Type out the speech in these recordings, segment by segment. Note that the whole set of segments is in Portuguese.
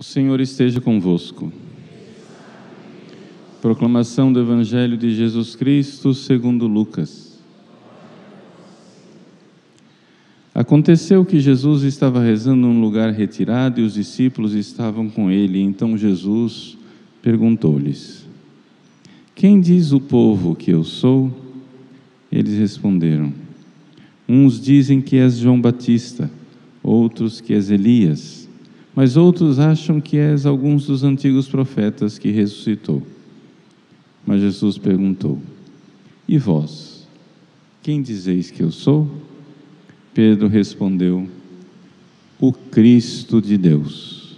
Senhor esteja convosco. Proclamação do Evangelho de Jesus Cristo segundo Lucas. Aconteceu que Jesus estava rezando num lugar retirado e os discípulos estavam com ele. Então Jesus perguntou-lhes: Quem diz o povo que eu sou? Eles responderam: Uns dizem que és João Batista, outros que és Elias, mas outros acham que és alguns dos antigos profetas que ressuscitou. Mas Jesus perguntou: E vós, quem dizeis que eu sou? Pedro respondeu: O Cristo de Deus.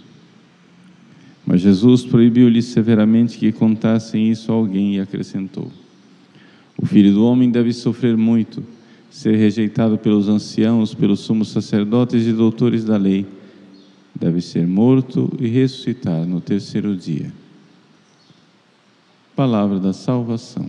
Mas Jesus proibiu-lhes severamente que contassem isso a alguém e acrescentou: O Filho do Homem deve sofrer muito, ser rejeitado pelos anciãos, pelos sumos sacerdotes e doutores da lei, deve ser morto e ressuscitar no terceiro dia. Palavra da salvação.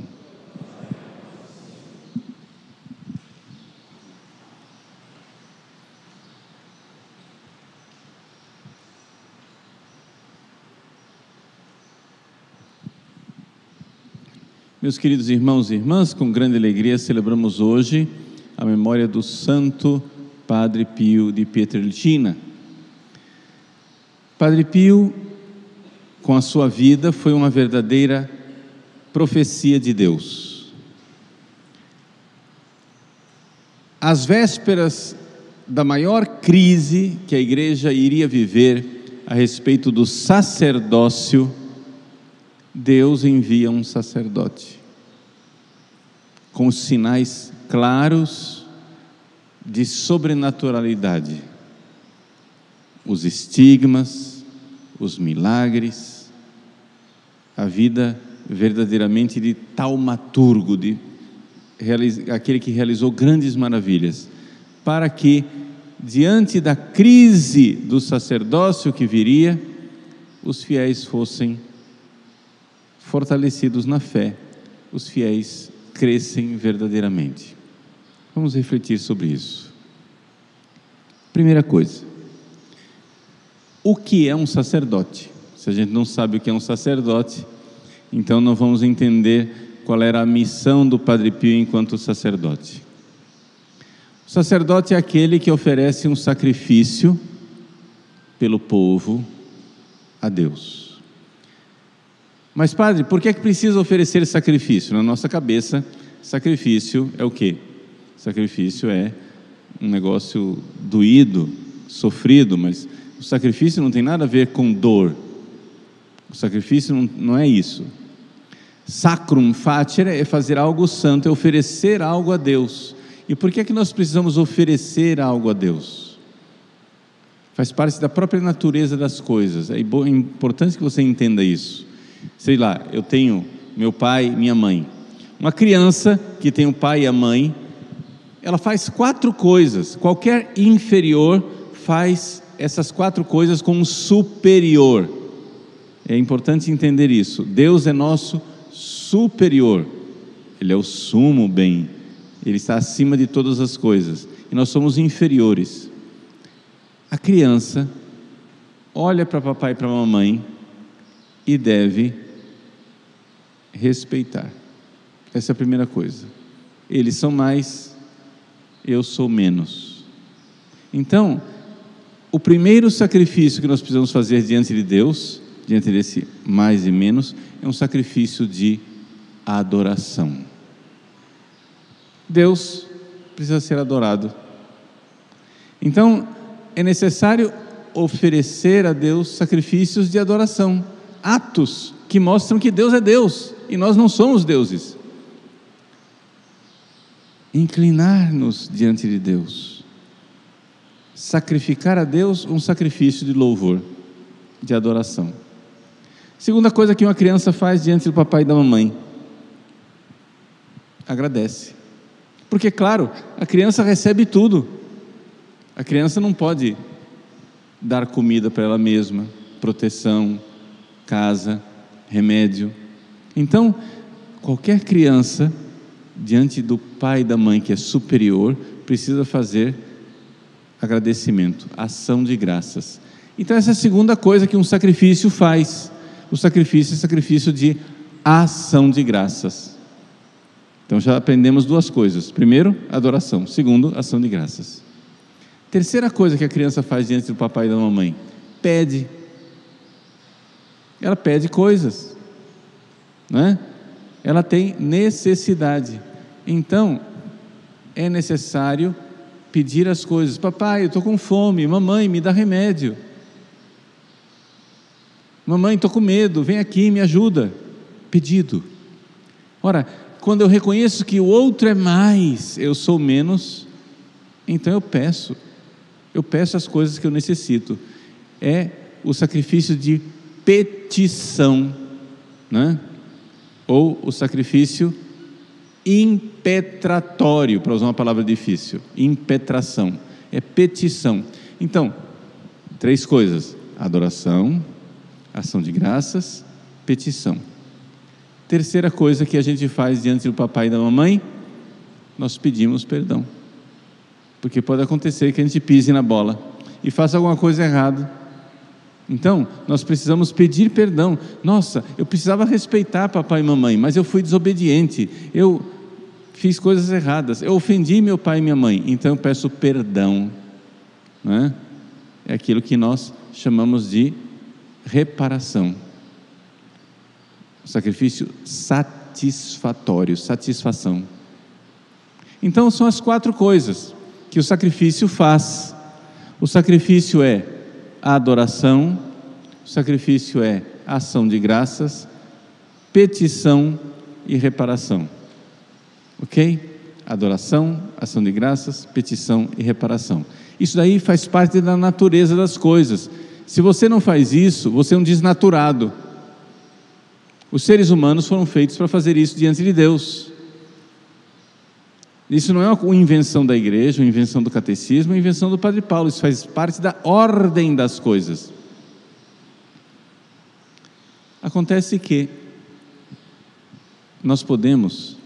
Meus queridos irmãos e irmãs, com grande alegria celebramos hoje a memória do Santo Padre Pio de Pietrelcina. Padre Pio, com a sua vida, foi uma verdadeira profecia de Deus. Às vésperas da maior crise que a Igreja iria viver a respeito do sacerdócio, Deus envia um sacerdote com os sinais claros de sobrenaturalidade, os estigmas, os milagres, a vida verdadeiramente de taumaturgo, aquele que realizou grandes maravilhas, para que, diante da crise do sacerdócio que viria, os fiéis fossem fortalecidos na fé, os fiéis crescem verdadeiramente. Vamos refletir sobre isso. Primeira coisa: o que é um sacerdote? Se a gente não sabe o que é um sacerdote, então não vamos entender qual era a missão do Padre Pio enquanto sacerdote. O sacerdote é aquele que oferece um sacrifício pelo povo a Deus. Mas, padre, por que é que precisa oferecer sacrifício? Na nossa cabeça, sacrifício é o quê? Sacrifício é um negócio doído, sofrido, mas o sacrifício não tem nada a ver com dor. O sacrifício não é isso. Sacrum facere é fazer algo santo, é oferecer algo a Deus. E por que é que nós precisamos oferecer algo a Deus? Faz parte da própria natureza das coisas. É importante que você entenda isso. Sei lá, eu tenho meu pai e minha mãe. Uma criança que tem o pai e a mãe, ela faz 4 coisas. Qualquer inferior faz essas 4 coisas com um superior. É importante entender isso. Deus é nosso superior. Ele é o sumo bem. Ele está acima de todas as coisas. E nós somos inferiores. A criança olha para papai e para mamãe e deve respeitar. Essa é a primeira coisa. Eles são mais, eu sou menos. Então, o primeiro sacrifício que nós precisamos fazer diante de Deus, diante desse mais e menos, é um sacrifício de adoração. Deus precisa ser adorado. Então, é necessário oferecer a Deus sacrifícios de adoração, atos que mostram que Deus é Deus e nós não somos deuses. Inclinar-nos diante de Deus, sacrificar a Deus um sacrifício de louvor, de adoração. Segunda coisa que uma criança faz diante do papai e da mamãe: agradece. Porque, claro, a criança recebe tudo. A criança não pode dar comida para ela mesma, proteção, casa, remédio. Então, qualquer criança, diante do pai e da mãe que é superior, precisa fazer agradecimento, ação de graças. Então essa é a segunda coisa que um sacrifício faz. O sacrifício é sacrifício de ação de graças. Então já aprendemos duas coisas: primeiro, adoração; segundo, ação de graças. Terceira coisa que a criança faz diante do papai e da mamãe: pede. Ela pede coisas, né? Ela tem necessidade. Então é necessário pedir as coisas. Papai, eu estou com fome. Mamãe, me dá remédio. Mamãe, estou com medo, vem aqui, me ajuda. Pedido. Ora, quando eu reconheço que o outro é mais, eu sou menos, então eu peço as coisas que eu necessito. É o sacrifício de petição, né? Ou o sacrifício impetratório, para usar uma palavra difícil: impetração, é petição. Então, três coisas: adoração, ação de graças, petição. Terceira coisa que a gente faz diante do papai e da mamãe: nós pedimos perdão, porque pode acontecer que a gente pise na bola e faça alguma coisa errada. Então nós precisamos pedir perdão. Nossa, eu precisava respeitar papai e mamãe, mas eu fui desobediente, eu fiz coisas erradas, eu ofendi meu pai e minha mãe, então eu peço perdão, né? É aquilo que nós chamamos de reparação. Sacrifício satisfatório, satisfação. Então são as quatro coisas que o sacrifício faz. O sacrifício é a adoração, o sacrifício é a ação de graças, petição e reparação. Ok? Adoração, ação de graças, petição e reparação. Isso daí faz parte da natureza das coisas. Se você não faz isso, você é um desnaturado. Os seres humanos foram feitos para fazer isso diante de Deus. Isso não é uma invenção da igreja, uma invenção do catecismo, uma invenção do Padre Paulo. Isso faz parte da ordem das coisas. Acontece que nós podemos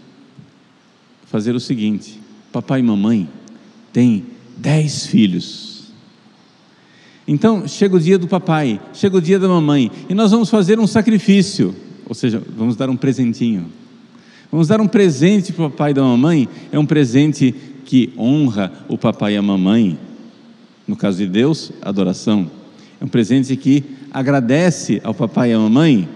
fazer o seguinte: papai e mamãe têm 10 filhos. Então chega o dia do papai, chega o dia da mamãe, e nós vamos fazer um sacrifício. Ou seja, vamos dar um presentinho. Vamos dar um presente para o papai e da mamãe. É um presente que honra o papai e a mamãe. No caso de Deus, adoração. É um presente que agradece ao papai e à mamãe.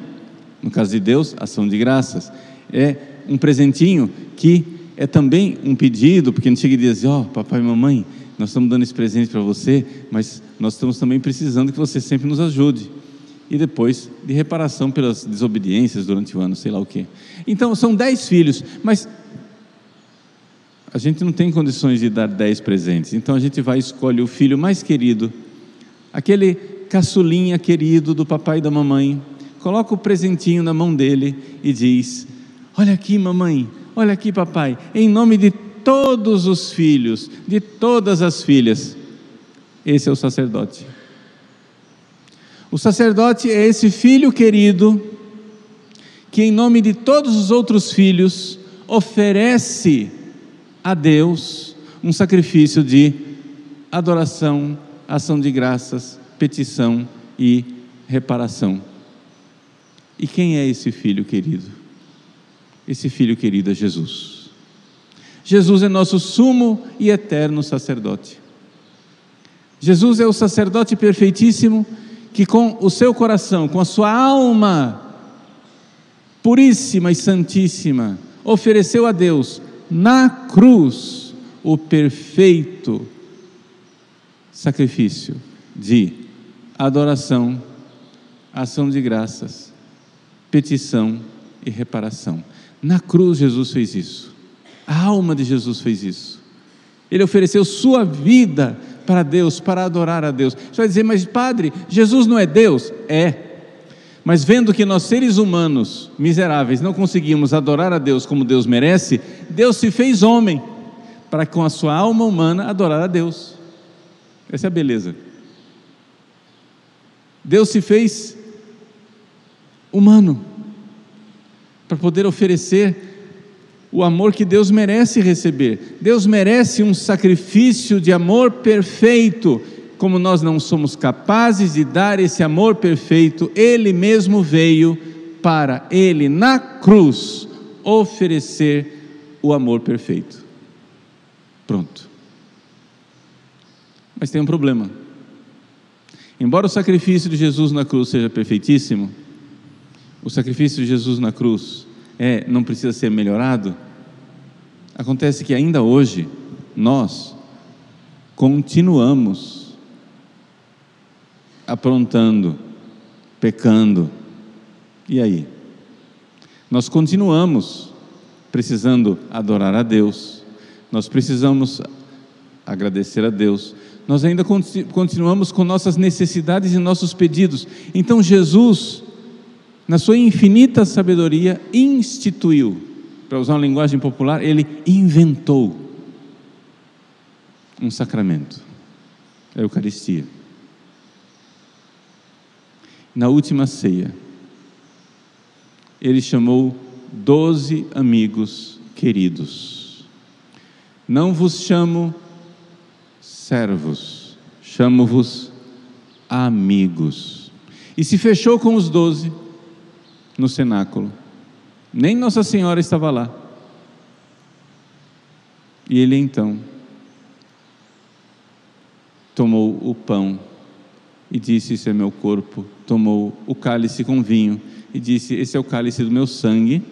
No caso de Deus, ação de graças. É um presentinho que é também um pedido, porque não chega e diz: ó, papai e mamãe, nós estamos dando esse presente para você, mas nós estamos também precisando que você sempre nos ajude. E depois de reparação pelas desobediências durante o ano, sei lá o quê. Então são 10 filhos, mas a gente não tem condições de dar 10 presentes. Então a gente vai e escolhe o filho mais querido, aquele caçulinha querido do papai e da mamãe, coloca o presentinho na mão dele e diz: olha aqui mamãe, olha aqui papai, em nome de todos os filhos, de todas as filhas. Esse é o sacerdote. O sacerdote é esse filho querido que, em nome de todos os outros filhos, oferece a Deus um sacrifício de adoração, ação de graças, petição e reparação. E quem é esse filho querido? Esse filho querido é Jesus. Jesus é nosso sumo e eterno sacerdote. Jesus é o sacerdote perfeitíssimo que, com o seu coração, com a sua alma puríssima e santíssima, ofereceu a Deus na cruz o perfeito sacrifício de adoração, ação de graças, petição e reparação. Na cruz Jesus fez isso. A alma de Jesus fez isso. Ele ofereceu sua vida para Deus, para adorar a Deus. Você vai dizer: mas padre, Jesus não é Deus? É, mas vendo que nós seres humanos miseráveis não conseguimos adorar a Deus como Deus merece, Deus se fez homem, para com a sua alma humana adorar a Deus. Essa é a beleza. Deus se fez humano, para poder oferecer o amor que Deus merece receber. Deus merece um sacrifício de amor perfeito, como nós não somos capazes de dar esse amor perfeito, Ele mesmo veio para Ele, na cruz, oferecer o amor perfeito. Pronto. Mas tem um problema. Embora o sacrifício de Jesus na cruz seja perfeitíssimo, o sacrifício de Jesus na cruz não precisa ser melhorado. Acontece que ainda hoje nós continuamos aprontando, pecando. E aí? Nós continuamos precisando adorar a Deus, nós precisamos agradecer a Deus, nós ainda continuamos com nossas necessidades e nossos pedidos. Então Jesus, na sua infinita sabedoria, instituiu, para usar uma linguagem popular, Ele inventou um sacramento, a Eucaristia. Na última ceia, Ele chamou 12 amigos queridos. Não vos chamo servos, chamo-vos amigos. E se fechou com os 12 no cenáculo. Nem Nossa Senhora estava lá. E Ele então tomou o pão e disse: isso é meu corpo. Tomou o cálice com vinho e disse: esse é o cálice do meu sangue.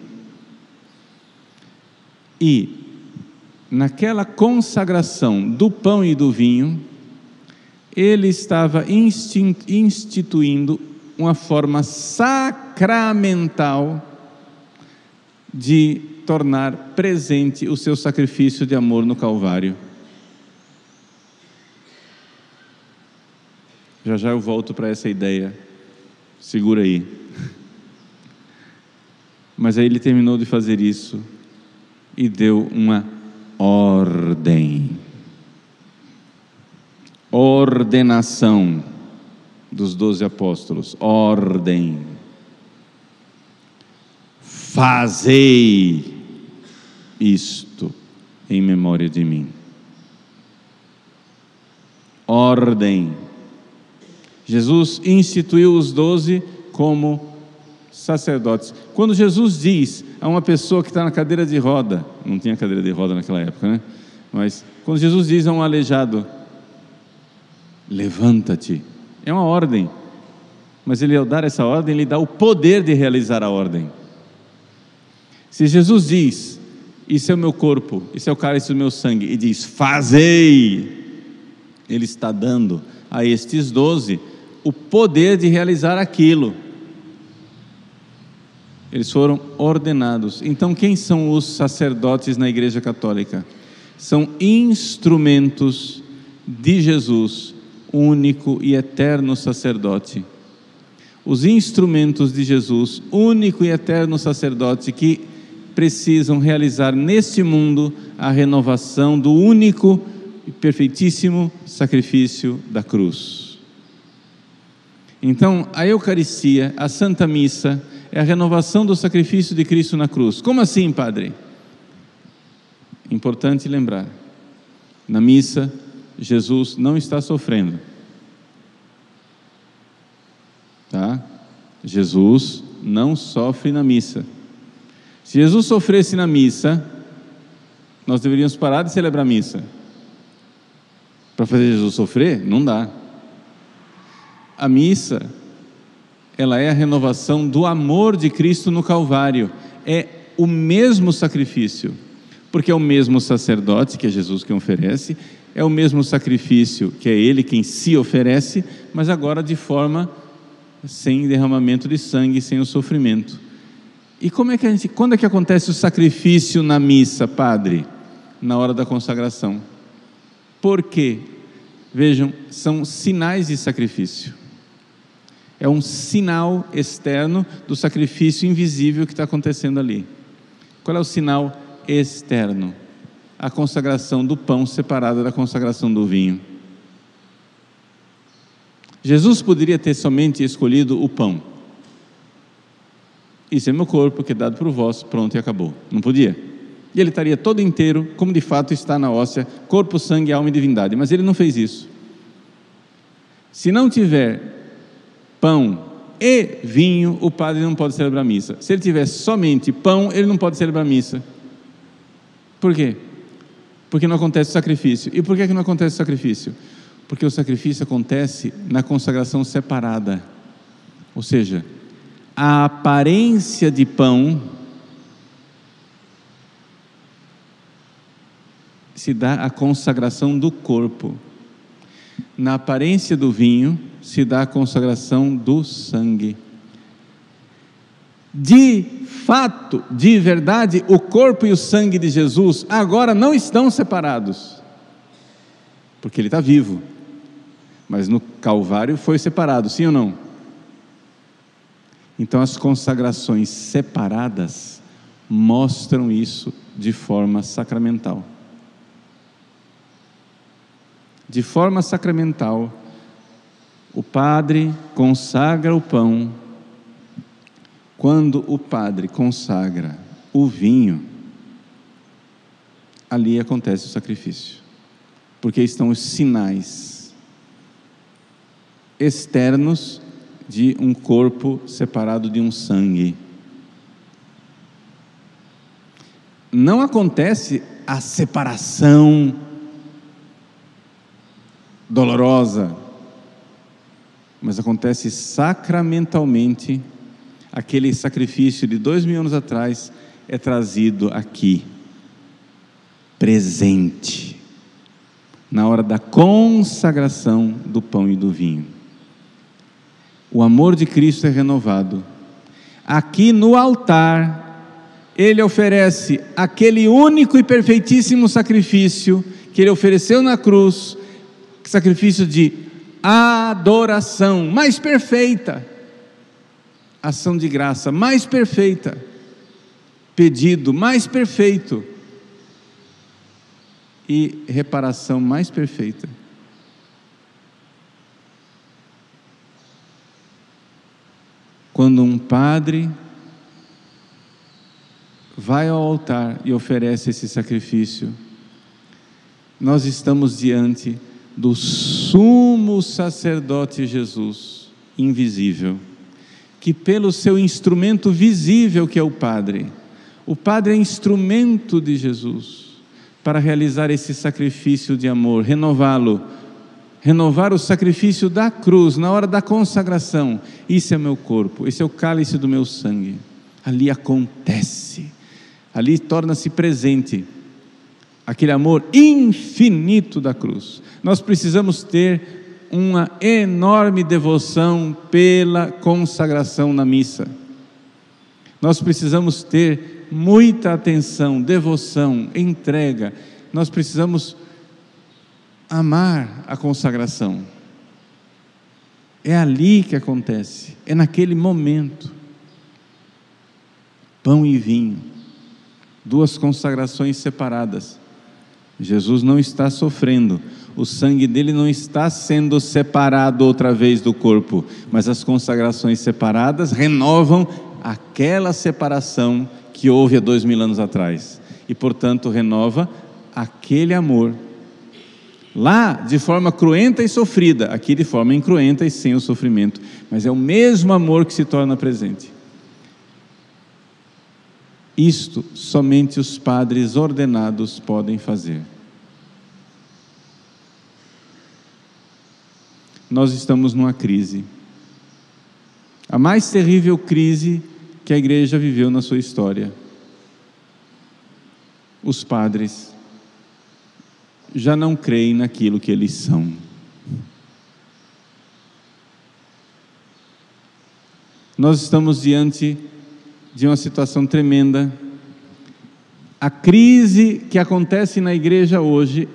E naquela consagração do pão e do vinho, Ele estava instituindo uma forma sacramental de tornar presente o seu sacrifício de amor no Calvário. Já já eu volto para essa ideia, segura aí. Mas aí Ele terminou de fazer isso e deu uma ordem, ordenação dos 12 apóstolos, ordem: fazei isto em memória de mim. Ordem. Jesus instituiu os 12 como sacerdotes. Quando Jesus diz a uma pessoa que está na cadeira de roda, não tinha cadeira de roda naquela época, né? Mas quando Jesus diz a um aleijado: levanta-te, é uma ordem, mas Ele, ao dar essa ordem, Ele dá o poder de realizar a ordem. Se Jesus diz: isso é o meu corpo, isso é o cálice do meu sangue, e diz: fazei, Ele está dando a estes 12 o poder de realizar aquilo. Eles foram ordenados. Então, quem são os sacerdotes na Igreja Católica? São instrumentos de Jesus, único e eterno sacerdote. Os instrumentos de Jesus, único e eterno sacerdote, que precisam realizar neste mundo a renovação do único e perfeitíssimo sacrifício da cruz. Então, a Eucaristia, a Santa Missa, é a renovação do sacrifício de Cristo na cruz. Como assim, Padre? Importante lembrar: na missa, Jesus não está sofrendo, tá? Jesus não sofre na missa. Se Jesus sofresse na missa, nós deveríamos parar de celebrar a missa. Para fazer Jesus sofrer? Não dá. A missa, ela é a renovação do amor de Cristo no Calvário. É o mesmo sacrifício, porque é o mesmo sacerdote, que é Jesus quem oferece, é o mesmo sacrifício, que é Ele quem se oferece, mas agora de forma sem derramamento de sangue, sem o sofrimento. E quando é que acontece o sacrifício na missa, Padre? Na hora da consagração. Por quê? Vejam, são sinais de sacrifício. É um sinal externo do sacrifício invisível que está acontecendo ali. Qual é o sinal externo? A consagração do pão separada da consagração do vinho. Jesus poderia ter somente escolhido o pão. Isso é meu corpo que é dado por vós, pronto, e acabou. Não podia. E Ele estaria todo inteiro, como de fato está na hóstia, corpo, sangue, alma e divindade. Mas Ele não fez isso. Se não tiver pão e vinho, o padre não pode celebrar a missa. Se ele tiver somente pão, ele não pode celebrar a missa. Por quê? Porque não acontece o sacrifício. E por que não acontece o sacrifício? Porque o sacrifício acontece na consagração separada. Ou seja, a aparência de pão se dá a consagração do corpo. Na aparência do vinho se dá a consagração do sangue. De fato, de verdade, o corpo e o sangue de Jesus agora não estão separados, porque ele está vivo, mas no Calvário foi separado, sim ou não? Então as consagrações separadas mostram isso de forma sacramental. De forma sacramental, o padre consagra o pão. Quando o padre consagra o vinho, ali acontece o sacrifício, porque estão os sinais externos de um corpo separado de um sangue. Não acontece a separação dolorosa, mas acontece sacramentalmente. Aquele sacrifício de 2000 anos atrás é trazido aqui, presente, na hora da consagração do pão e do vinho. O amor de Cristo é renovado. Aqui no altar, Ele oferece aquele único e perfeitíssimo sacrifício que Ele ofereceu na cruz, sacrifício de adoração mais perfeita, ação de graça mais perfeita, pedido mais perfeito e reparação mais perfeita. Quando um padre vai ao altar e oferece esse sacrifício, nós estamos diante do sumo sacerdote Jesus, invisível, que pelo seu instrumento visível que é o padre é instrumento de Jesus para realizar esse sacrifício de amor, renovar o sacrifício da cruz na hora da consagração. Isso é meu corpo, esse é o cálice do meu sangue. Ali acontece, ali torna-se presente aquele amor infinito da cruz. Nós precisamos ter uma enorme devoção pela consagração na missa. Nós precisamos ter muita atenção, devoção, entrega. Nós precisamos amar a consagração. É ali que acontece, é naquele momento. Pão e vinho, duas consagrações separadas. Jesus não está sofrendo, o sangue dele não está sendo separado outra vez do corpo, mas as consagrações separadas renovam aquela separação que houve há 2000 anos atrás, e portanto renova aquele amor, lá de forma cruenta e sofrida, aqui de forma incruenta e sem o sofrimento, mas é o mesmo amor que se torna presente. Isto somente os padres ordenados podem fazer. Nós estamos numa crise, a mais terrível crise que a igreja viveu na sua história. Os padres já não creem naquilo que eles são. Nós estamos diante de uma situação tremenda. A crise que acontece na igreja hoje,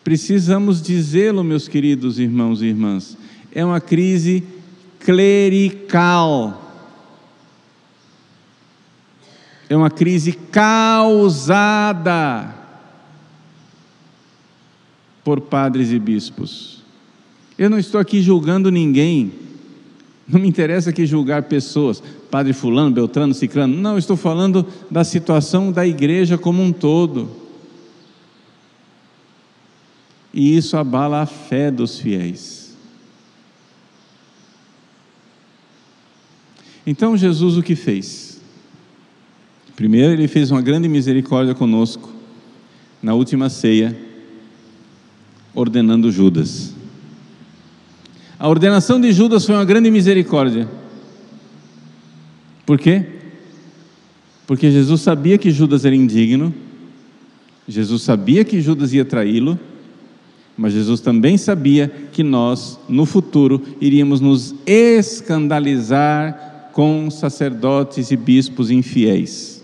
precisamos dizê-lo, meus queridos irmãos e irmãs, é uma crise clerical. É uma crise causada por padres e bispos. Eu não estou aqui julgando ninguém, não me interessa aqui julgar pessoas, padre fulano, beltrano, ciclano, não, estou falando da situação da igreja como um todo, e isso abala a fé dos fiéis. Então Jesus o que fez? Primeiro, ele fez uma grande misericórdia conosco, na última ceia, ordenando Judas. A ordenação de Judas foi uma grande misericórdia. Por quê? Porque Jesus sabia que Judas era indigno, Jesus sabia que Judas ia traí-lo, mas Jesus também sabia que nós, no futuro, iríamos nos escandalizar com sacerdotes e bispos infiéis.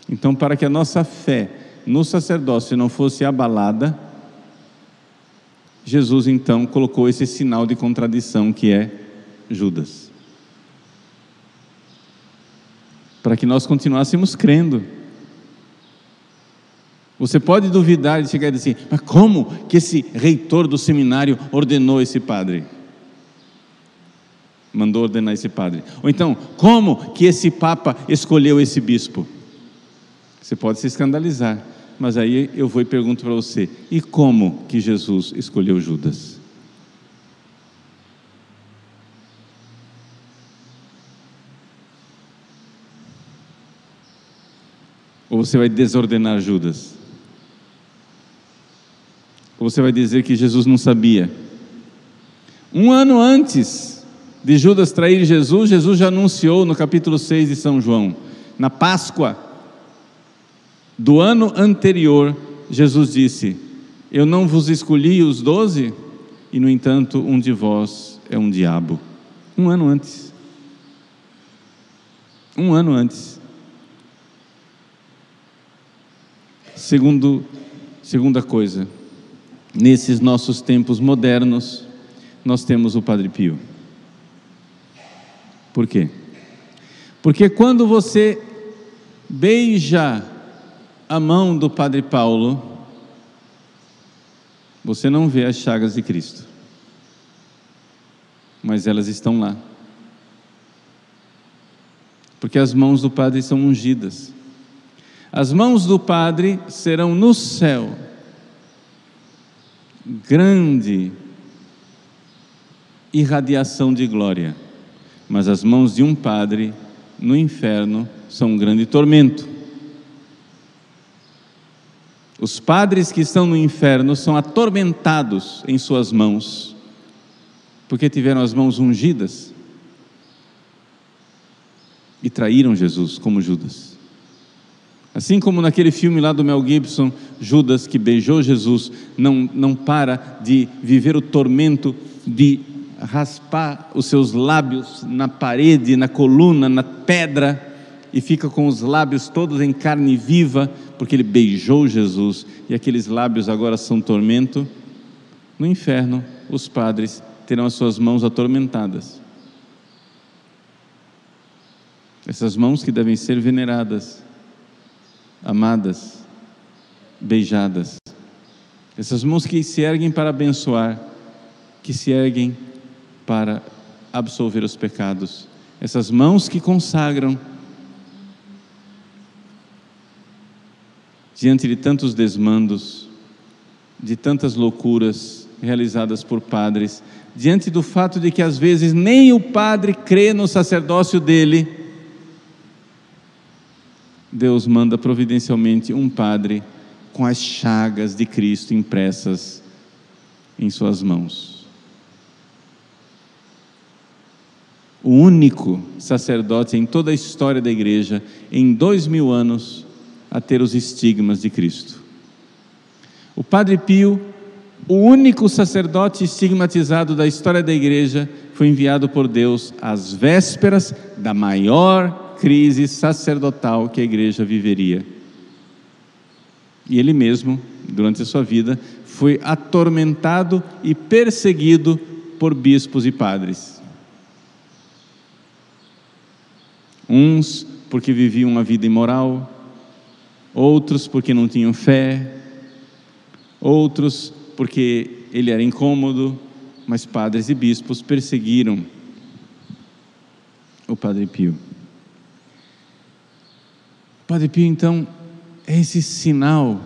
Então, para que a nossa fé no sacerdócio não fosse abalada, Jesus então colocou esse sinal de contradição que é Judas, para que nós continuássemos crendo. Você pode duvidar e chegar e dizer: mas como que esse reitor do seminário ordenou esse padre? Mandou ordenar esse padre. Ou então, como que esse papa escolheu esse bispo? Você pode se escandalizar, mas aí eu vou e pergunto para você: e como que Jesus escolheu Judas? Ou você vai desordenar Judas? Ou você vai dizer que Jesus não sabia? Um ano antes de Judas trair Jesus, Jesus já anunciou no capítulo 6 de São João, na Páscoa do ano anterior, Jesus disse: eu não vos escolhi os 12, e no entanto um de vós é um diabo. Um ano antes. Um ano antes. Segunda coisa, nesses nossos tempos modernos, nós temos o Padre Pio. Por quê? Porque quando você beija a mão do Padre Paulo, você não vê as chagas de Cristo, mas elas estão lá, porque as mãos do Padre são ungidas. As mãos do Padre serão no céu grande irradiação de glória, mas as mãos de um padre no inferno são um grande tormento. Os padres que estão no inferno são atormentados em suas mãos, porque tiveram as mãos ungidas e traíram Jesus, como Judas. Assim como naquele filme lá do Mel Gibson, Judas, que beijou Jesus, não para de viver o tormento de raspar os seus lábios na parede, na coluna, na pedra, e fica com os lábios todos em carne viva, porque ele beijou Jesus, e aqueles lábios agora são tormento. No inferno, os padres terão as suas mãos atormentadas. Essas mãos que devem ser veneradas, amadas, beijadas. Essas mãos que se erguem para abençoar, que se erguem para absolver os pecados. Essas mãos que consagram diante de tantos desmandos, de tantas loucuras realizadas por padres, diante do fato de que às vezes nem o padre crê no sacerdócio dele, Deus manda providencialmente um padre com as chagas de Cristo impressas em suas mãos. O único sacerdote em toda a história da igreja, em 2000 anos, a ter os estigmas de Cristo. O Padre Pio, o único sacerdote estigmatizado da história da igreja, foi enviado por Deus às vésperas da maior crise sacerdotal que a igreja viveria. E ele mesmo, durante a sua vida, foi atormentado e perseguido por bispos e padres. Uns porque viviam uma vida imoral, outros porque não tinham fé, outros porque ele era incômodo, mas padres e bispos perseguiram o Padre Pio. O Padre Pio, então, é esse sinal,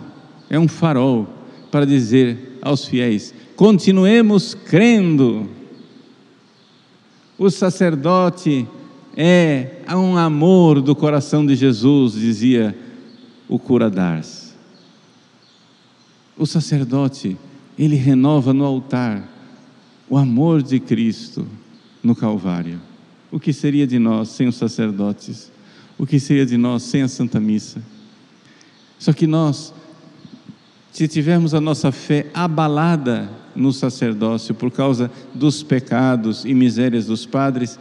é um farol para dizer aos fiéis: continuemos crendo. O sacerdote há um amor do coração de Jesus, dizia o cura d'Ars. O sacerdote, ele renova no altar o amor de Cristo no Calvário. O que seria de nós sem os sacerdotes? O que seria de nós sem a Santa Missa? Só que nós, se tivermos a nossa fé abalada no sacerdócio por causa dos pecados e misérias dos padres,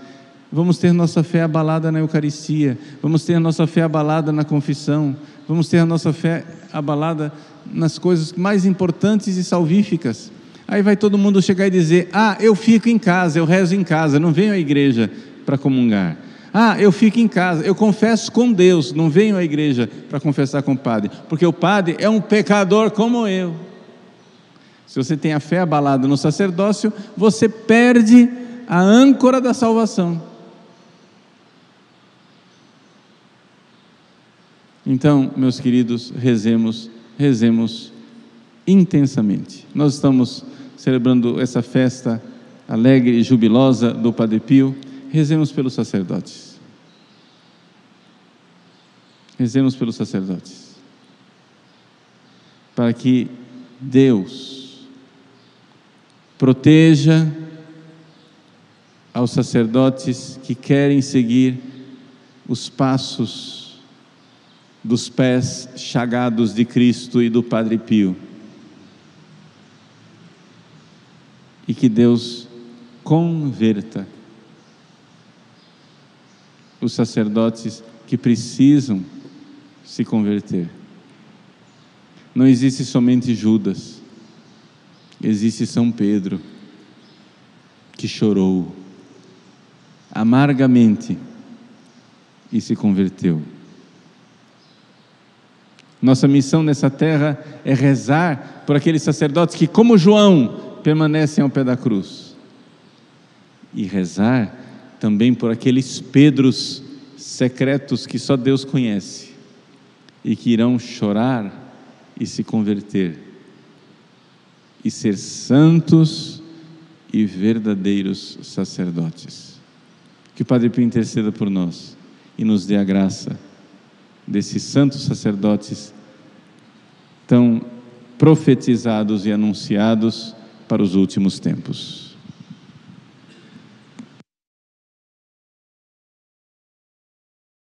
vamos ter nossa fé abalada na Eucaristia, vamos ter a nossa fé abalada na confissão, vamos ter a nossa fé abalada nas coisas mais importantes e salvíficas. Aí vai todo mundo chegar e dizer: eu fico em casa, eu rezo em casa, não venho à igreja para comungar. Eu fico em casa, eu confesso com Deus, não venho à igreja para confessar com o padre, porque o padre é um pecador como eu. Se você tem a fé abalada no sacerdócio, você perde a âncora da salvação. Então, meus queridos, rezemos intensamente. Nós estamos celebrando essa festa alegre e jubilosa do Padre Pio. Rezemos pelos sacerdotes. Rezemos pelos sacerdotes, para que Deus proteja aos sacerdotes que querem seguir os passos dos pés chagados de Cristo e do Padre Pio, e que Deus converta os sacerdotes que precisam se converter. Não existe somente Judas, existe São Pedro, que chorou amargamente e se converteu. Nossa missão nessa terra é rezar por aqueles sacerdotes que, como João, permanecem ao pé da cruz, e rezar também por aqueles Pedros secretos que só Deus conhece e que irão chorar e se converter e ser santos e verdadeiros sacerdotes. Que o Padre Pio interceda por nós e nos dê a graça desses santos sacerdotes tão profetizados e anunciados para os últimos tempos.